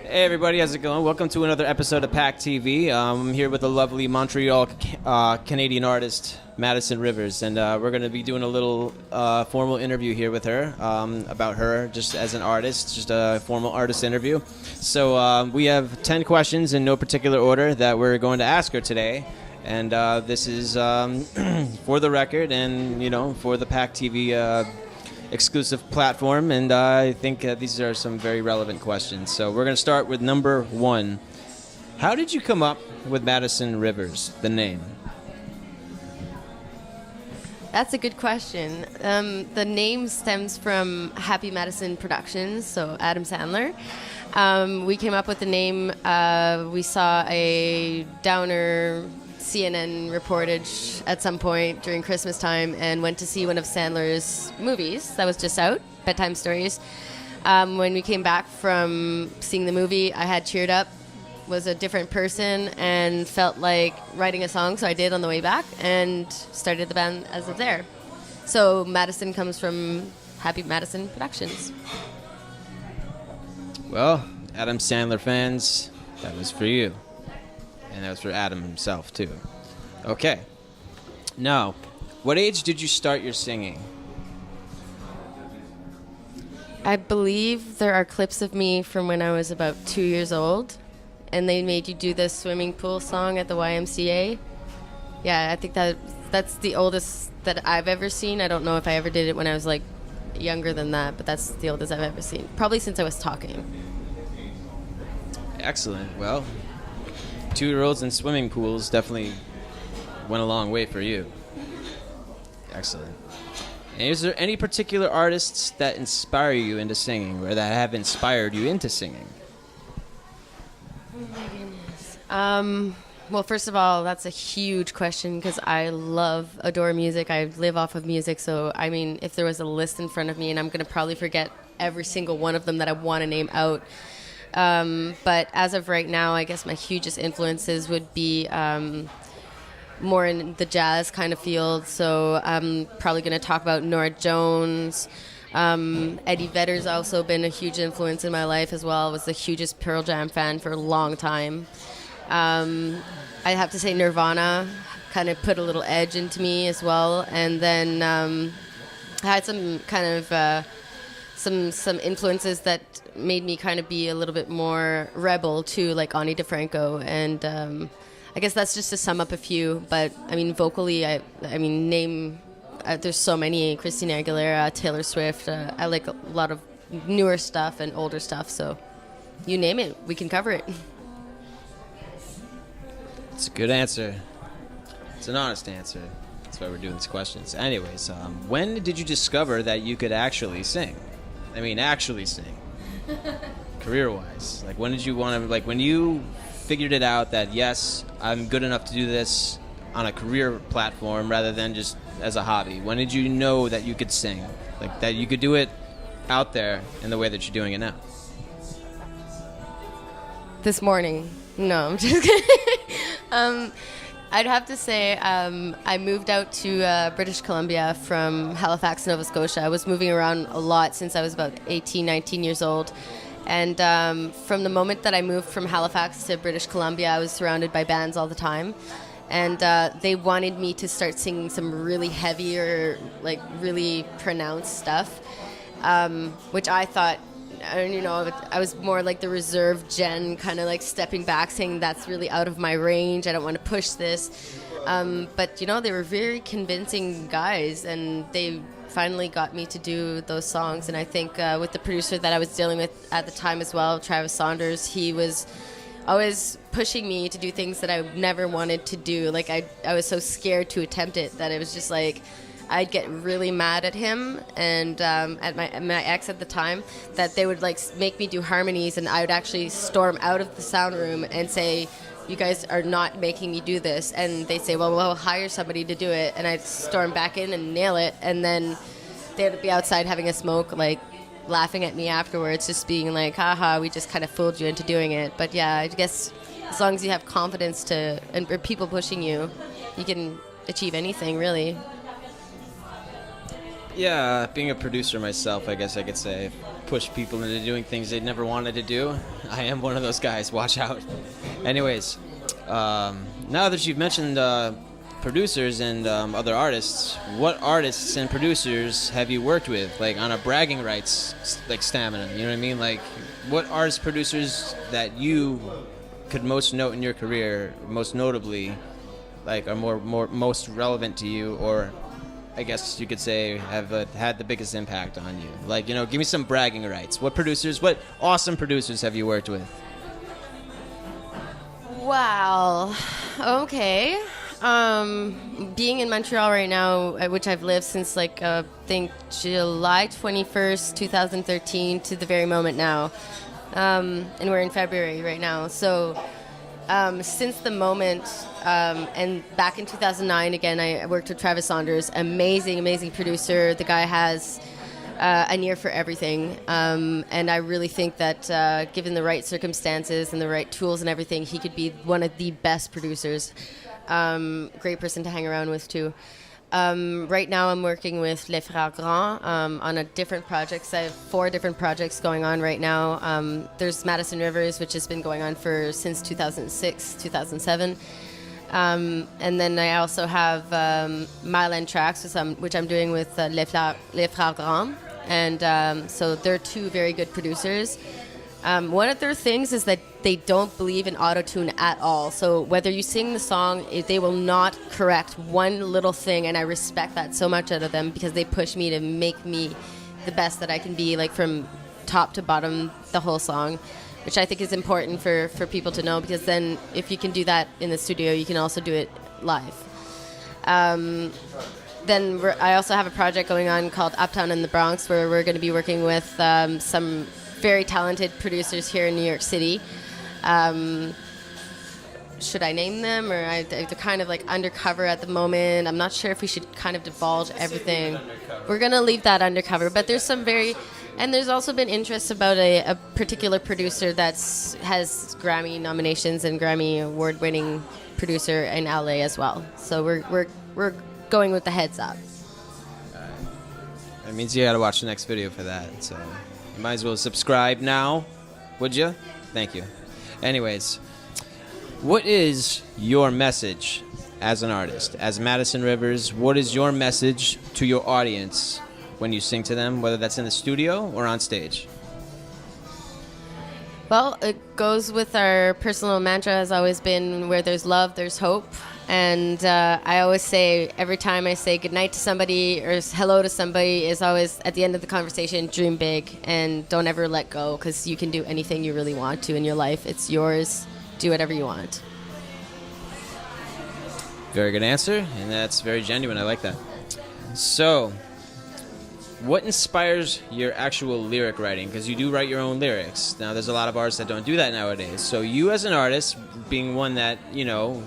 Hey everybody, how's it going? Welcome to another episode of PacTV. I'm here with the lovely Montreal Canadian artist Madison Rivers, and we're going to be doing a little formal interview here with her about her just as an artist, just a formal artist interview. So we have 10 questions in no particular order that we're going to ask her today, and this is for the record and for the PacTV exclusive platform, and I think these are some very relevant questions. So we're going to start with number 1. How did you come up with Madison Rivers, the name? That's a good question. The name stems from Happy Madison Productions, so Adam Sandler. We came up with the name. We saw a downer CNN reportage at some point during Christmas time and went to see one of Sandler's movies that was just out, Bedtime Stories. When we came back from seeing the movie, I had cheered up, was a different person, and felt like writing a song, so I did on the way back and started the band as of there. So Madison comes from Happy Madison Productions. Well, Adam Sandler fans, that was for you. And that was for Adam himself, too. Okay. Now, what age did you start your singing? I believe there are clips of me from when I was about 2 years old, and they made you do the swimming pool song at the YMCA. Yeah, I think that's the oldest that I've ever seen. I don't know if I ever did it when I was, younger than that, but that's the oldest I've ever seen. Probably since I was talking. Excellent. Well, 2-year-olds in swimming pools definitely went a long way for you. Excellent. And is there any particular artists that inspire you into singing or that have inspired you into singing? Oh my goodness. Well, first of all, that's a huge question because I adore music. I live off of music. So, I mean, if there was a list in front of me, and I'm going to probably forget every single one of them that I want to name out. But as of right now, I guess my hugest influences would be more in the jazz kind of field. So I'm probably going to talk about Nora Jones. Eddie Vedder's also been a huge influence in my life as well. I was the hugest Pearl Jam fan for a long time. I have to say Nirvana kind of put a little edge into me as well. And then I had some kind of some influences that made me kind of be a little bit more rebel too, like Ani DeFranco, and I guess that's just to sum up a few. But I mean, vocally, there's so many: Christina Aguilera, Taylor Swift. I like a lot of newer stuff and older stuff, so you name it, we can cover it. It's a good answer. It's an honest answer. That's why we're doing these questions. Anyways, when did you discover that you could actually sing? I mean, actually sing. Career-wise. When did you want to, when you figured it out that, yes, I'm good enough to do this on a career platform rather than just as a hobby? When did you know that you could sing? That you could do it out there in the way that you're doing it now? This morning. No, I'm just kidding. I'd have to say I moved out to British Columbia from Halifax, Nova Scotia. I was moving around a lot since I was about 18, 19 years old. And from the moment that I moved from Halifax to British Columbia, I was surrounded by bands all the time. And they wanted me to start singing some really heavier, really pronounced stuff, which I thought, I was more like the reserved Jen, kind of stepping back, saying that's really out of my range. I don't want to push this. But, they were very convincing guys, and they finally got me to do those songs. And I think with the producer that I was dealing with at the time as well, Travis Saunders, he was always pushing me to do things that I never wanted to do. I was so scared to attempt it that it was just I'd get really mad at him and at my ex at the time, that they would make me do harmonies, and I would actually storm out of the sound room and say, you guys are not making me do this. And they say, well, we'll hire somebody to do it. And I'd storm back in and nail it, and then they'd be outside having a smoke, laughing at me afterwards, just being haha, we just kind of fooled you into doing it. But yeah, I guess as long as you have confidence and people pushing you, you can achieve anything, really. Yeah, being a producer myself, I guess I could say, push people into doing things they never wanted to do. I am one of those guys. Watch out. Anyways, now that you've mentioned producers and other artists, what artists and producers have you worked with, like on a bragging rights like stamina? You know what I mean? Like, what artists, producers that you could most note in your career, most notably, like are most relevant to you, or I guess you could say have had the biggest impact on you? Like, you know, give me some bragging rights. What awesome producers have you worked with? Wow. Okay. Being in Montreal right now, which I've lived since like I think July 21st, 2013 to the very moment now. And we're in February right now. So since the moment, and back in 2009, again, I worked with Travis Saunders, amazing producer. The guy has an ear for everything. And I really think that given the right circumstances and the right tools and everything, he could be one of the best producers. Great person to hang around with, too. Right now I'm working with Les Frères Grand on a different projects. I have 4 different projects going on right now. There's Madison Rivers, which has been going on since 2006, 2007. And then I also have Myland Tracks, which I'm doing with Les Frères Grand. And so they're 2 very good producers. One of their things is that they don't believe in auto-tune at all. So whether you sing the song, they will not correct one little thing, and I respect that so much out of them because they push me to make me the best that I can be, like from top to bottom, the whole song, which I think is important for people to know, because then if you can do that in the studio, you can also do it live. Then I also have a project going on called Uptown in the Bronx, where we're going to be working with some very talented producers here in New York City. Should I name them, or they're kind of like undercover at the moment? I'm not sure if we should kind of divulge everything. We're gonna leave that undercover, but there's there's also been interest about a particular producer has Grammy nominations and Grammy award-winning producer in LA as well. So we're going with the heads up. That means you gotta watch the next video for that. So you might as well subscribe now, would you? Thank you. Anyways, what is your message as an artist? As Madison Rivers, what is your message to your audience when you sing to them, whether that's in the studio or on stage? Well, it goes with our personal mantra has always been, where there's love, there's hope. And I always say, every time I say goodnight to somebody or hello to somebody, is always at the end of the conversation, dream big and don't ever let go, because you can do anything you really want to in your life. It's yours. Do whatever you want. Very good answer, and that's very genuine. I like that. So, what inspires your actual lyric writing? Because you do write your own lyrics. Now, there's a lot of artists that don't do that nowadays. So you as an artist, being one that, you know,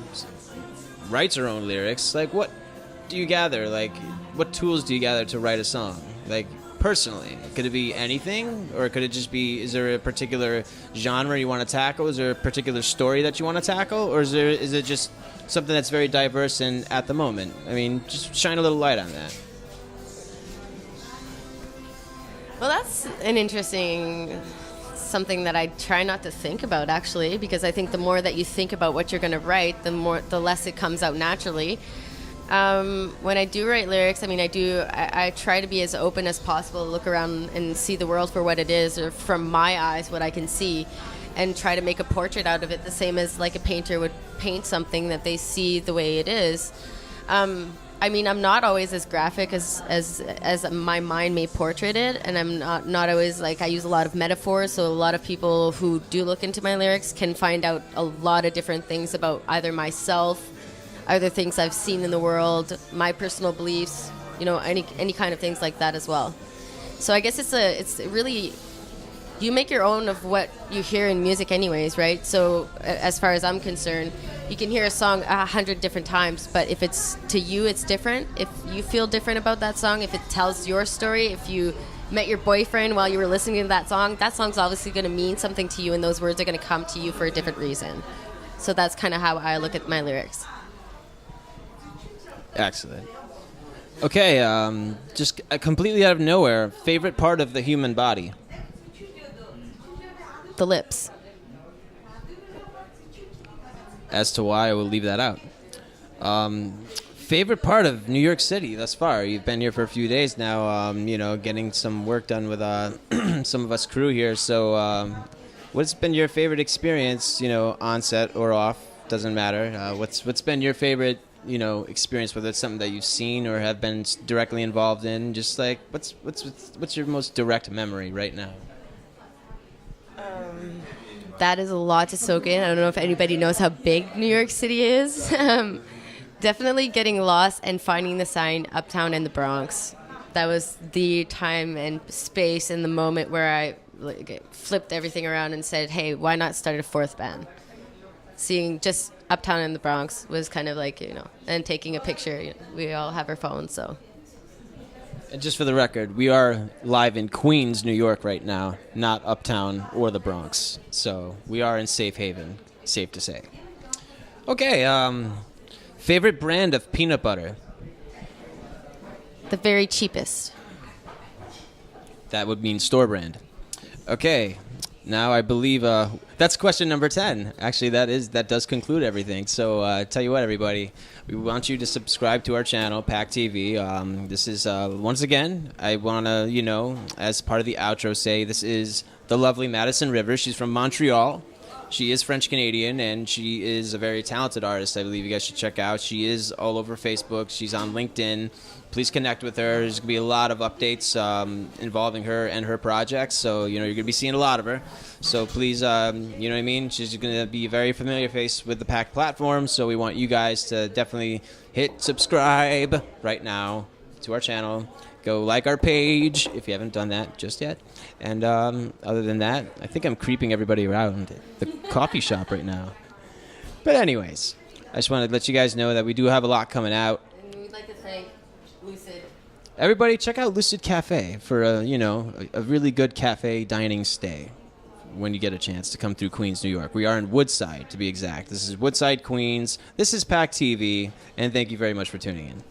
writes her own lyrics, like, what do you gather? Like, what tools do you gather to write a song? Like, personally, could it be anything, or could it just be, is there a particular genre you want to tackle? Is there a particular story that you want to tackle, or is it just something that's very diverse and at the moment? I mean, just shine a little light on that. Well, that's an interesting something that I try not to think about, actually, because I think the more that you think about what you're going to write, the less it comes out naturally. When I do write lyrics, I mean, I try to be as open as possible, look around and see the world for what it is, or from my eyes, what I can see, and try to make a portrait out of it, the same as like a painter would paint something that they see the way it is. I mean, I'm not always as graphic as my mind may portrait it, and I'm not always, like, I use a lot of metaphors, so a lot of people who do look into my lyrics can find out a lot of different things about either myself, other things I've seen in the world, my personal beliefs, you know, any kind of things like that as well. So I guess it's really, you make your own of what you hear in music anyways, right? So as far as I'm concerned, you can hear a song 100 different times, but if it's to you, it's different. If you feel different about that song, if it tells your story, if you met your boyfriend while you were listening to that song's obviously going to mean something to you, and those words are going to come to you for a different reason. So that's kind of how I look at my lyrics. Excellent. Okay, just completely out of nowhere, favorite part of the human body? The lips. As to why, I will leave that out. Favorite part of New York City thus far? You've been here for a few days now, getting some work done with some of us crew here. So what's been your favorite experience, on set or off? Doesn't matter. What's been your favorite, experience, whether it's something that you've seen or have been directly involved in? Just like, what's your most direct memory right now? That is a lot to soak in. I don't know if anybody knows how big New York City is. Definitely getting lost and finding the sign Uptown in the Bronx. That was the time and space and the moment where I flipped everything around and said, hey, why not start a fourth band? Seeing just Uptown in the Bronx was kind of like, and taking a picture. We all have our phones, so. And just for the record, we are live in Queens, New York right now, not Uptown or the Bronx. So we are in safe haven, safe to say. Okay, favorite brand of peanut butter? The very cheapest. That would mean store brand. Okay, now I believe that's question number 10. Actually, that does conclude everything. So tell you what, everybody, we want you to subscribe to our channel, PacTV. This is, once again, I want to, as part of the outro say, this is the lovely Madison Rivers. She's from Montreal. She is French-Canadian, and she is a very talented artist. I believe you guys should check out. She is all over Facebook. She's on LinkedIn. Please connect with her. There's going to be a lot of updates involving her and her projects. So, you're going to be seeing a lot of her. So please, you know what I mean? She's going to be a very familiar face with the Pac platform. So we want you guys to definitely hit subscribe right now to our channel. Go like our page if you haven't done that just yet. And other than that, I think I'm creeping everybody around the coffee shop right now. But anyways, I just wanted to let you guys know that we do have a lot coming out. And we'd like to thank Lucid. Everybody, check out Lucid Cafe for a really good cafe dining stay when you get a chance to come through Queens, New York. We are in Woodside, to be exact. This is Woodside, Queens. This is PacTV, and thank you very much for tuning in.